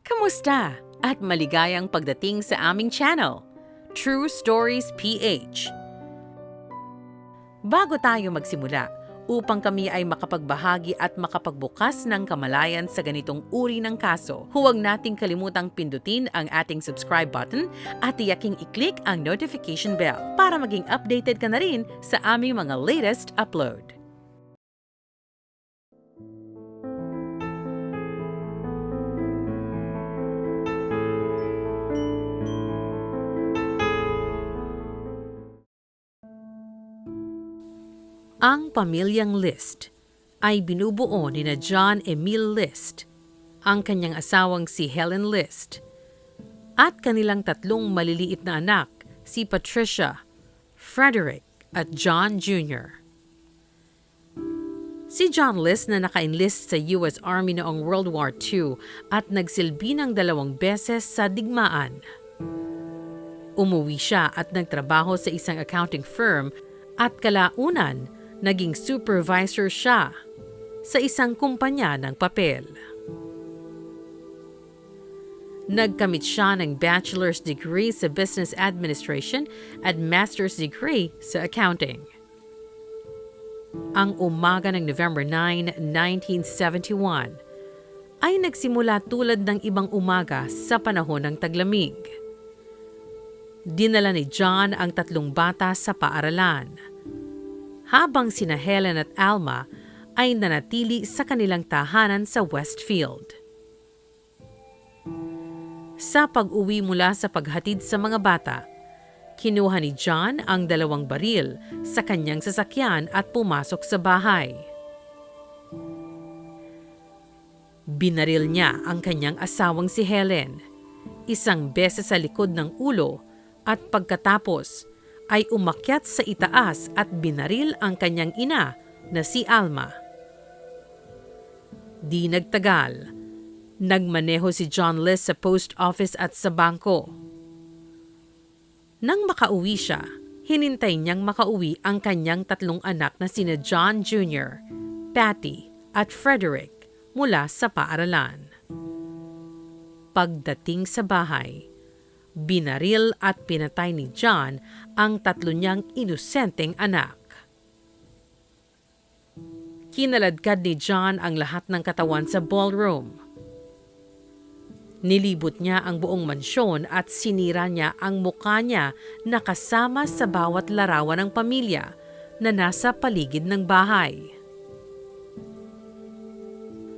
Kamusta? At maligayang pagdating sa aming channel, True Stories PH. Bago tayo magsimula, upang kami ay makapagbahagi at makapagbukas ng kamalayan sa ganitong uri ng kaso, huwag nating kalimutang pindutin ang ating subscribe button at tiyaking i-click ang notification bell para maging updated ka na rin sa aming mga latest upload. Ang pamilyang List ay binubuo ni na John Emil List, ang kanyang asawang si Helen List, at kanilang tatlong maliliit na anak, si Patricia, Frederick at John Jr. Si John List na naka-enlist sa US Army noong World War II at nagsilbi ng 2 beses sa digmaan. Umuwi siya at nagtrabaho sa isang accounting firm at kalaunan naging supervisor siya sa isang kumpanya ng papel. Nagkamit siya ng bachelor's degree sa business administration at master's degree sa accounting. Ang umaga ng November 9, 1971 ay nagsimula tulad ng ibang umaga sa panahon ng taglamig. Dinala ni John ang 3 bata sa paaralan, habang sina Helen at Alma ay nanatili sa kanilang tahanan sa Westfield. Sa pag-uwi mula sa paghatid sa mga bata, kinuha ni John ang 2 baril sa kanyang sasakyan at pumasok sa bahay. Binaril niya ang kanyang asawang si Helen, 1 beses sa likod ng ulo, at pagkatapos ay umakyat sa itaas at binaril ang kanyang ina na si Alma. Di nagtagal, nagmaneho si John List sa post office at sa bangko. Nang makauwi siya, hinintay niyang makauwi ang kanyang 3 anak na sina John Jr., Patty at Frederick mula sa paaralan. Pagdating sa bahay, binaril at pinatay ni John ang 3 niyang inosenteng anak. Kinaladkad ni John ang lahat ng katawan sa ballroom. Nilibot niya ang buong mansyon at sinira niya ang mukha niya na kasama sa bawat larawan ng pamilya na nasa paligid ng bahay.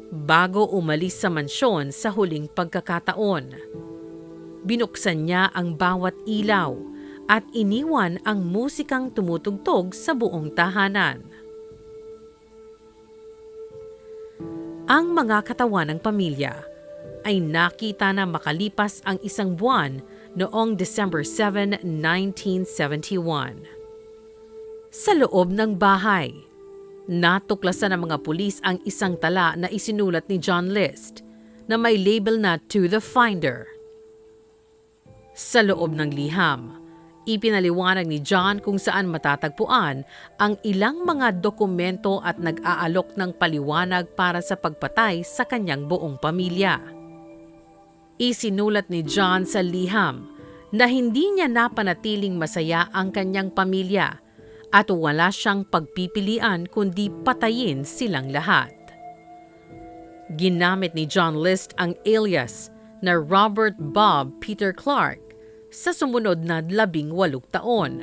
Bago umalis sa mansyon sa huling pagkakataon, binuksan niya ang bawat ilaw at iniwan ang musikang tumutugtog sa buong tahanan. Ang mga katawan ng pamilya ay nakita na makalipas ang 1 buwan noong December 7, 1971. Sa loob ng bahay, natuklasan ng mga pulis ang 1 tala na isinulat ni John List na may label na "To the Finder". Sa loob ng liham, ipinaliwanag ni John kung saan matatagpuan ang ilang mga dokumento at nag-aalok ng paliwanag para sa pagpatay sa kanyang buong pamilya. Isinulat ni John sa liham na hindi niya napanatiling masaya ang kanyang pamilya at wala siyang pagpipilian kundi patayin silang lahat. Ginamit ni John List ang alias na Robert Bob Peter Clark sa sumunod na 18 taon.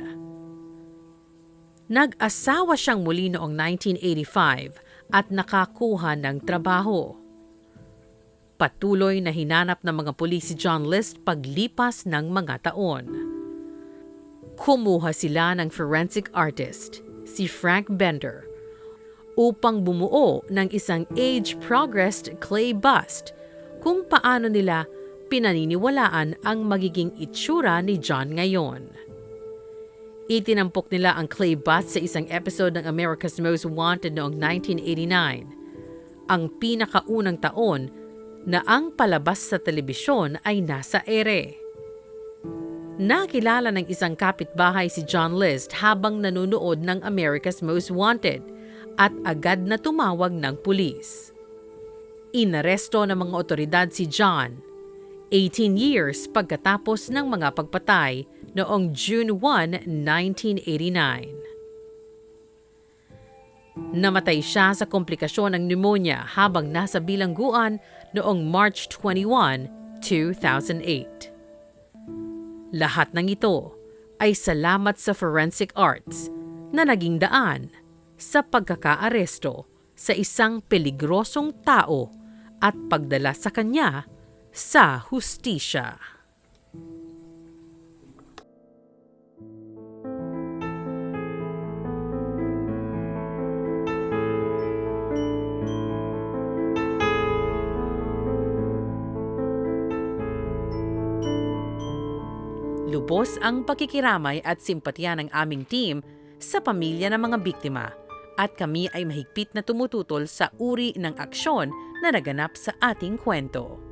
Nag-asawa siyang muli noong 1985 at nakakuha ng trabaho. Patuloy na hinanap ng mga pulis si John List paglipas ng mga taon. Kumuha sila ng forensic artist, si Frank Bender, upang bumuo ng isang age-progressed clay bust kung paano nila pinaniniwalaan ang magiging itsura ni John ngayon. Itinampok nila ang clay bust sa isang episode ng America's Most Wanted noong 1989, ang pinakaunang taon na ang palabas sa telebisyon ay nasa ere. Nakilala ng isang kapitbahay si John List habang nanonood ng America's Most Wanted at agad na tumawag ng pulis. Inaresto ng mga otoridad si John 18 years pagkatapos ng mga pagpatay noong June 1, 1989. Namatay siya sa komplikasyon ng pneumonia habang nasa bilangguan noong March 21, 2008. Lahat ng ito ay salamat sa forensic arts na naging daan sa pagkakaaresto sa isang peligrosong tao at pagdala sa kanya sa hustisya. Lubos ang pakikiramay at simpatya ng aming team sa pamilya ng mga biktima at kami ay mahigpit na tumututol sa uri ng aksyon na naganap sa ating kwento.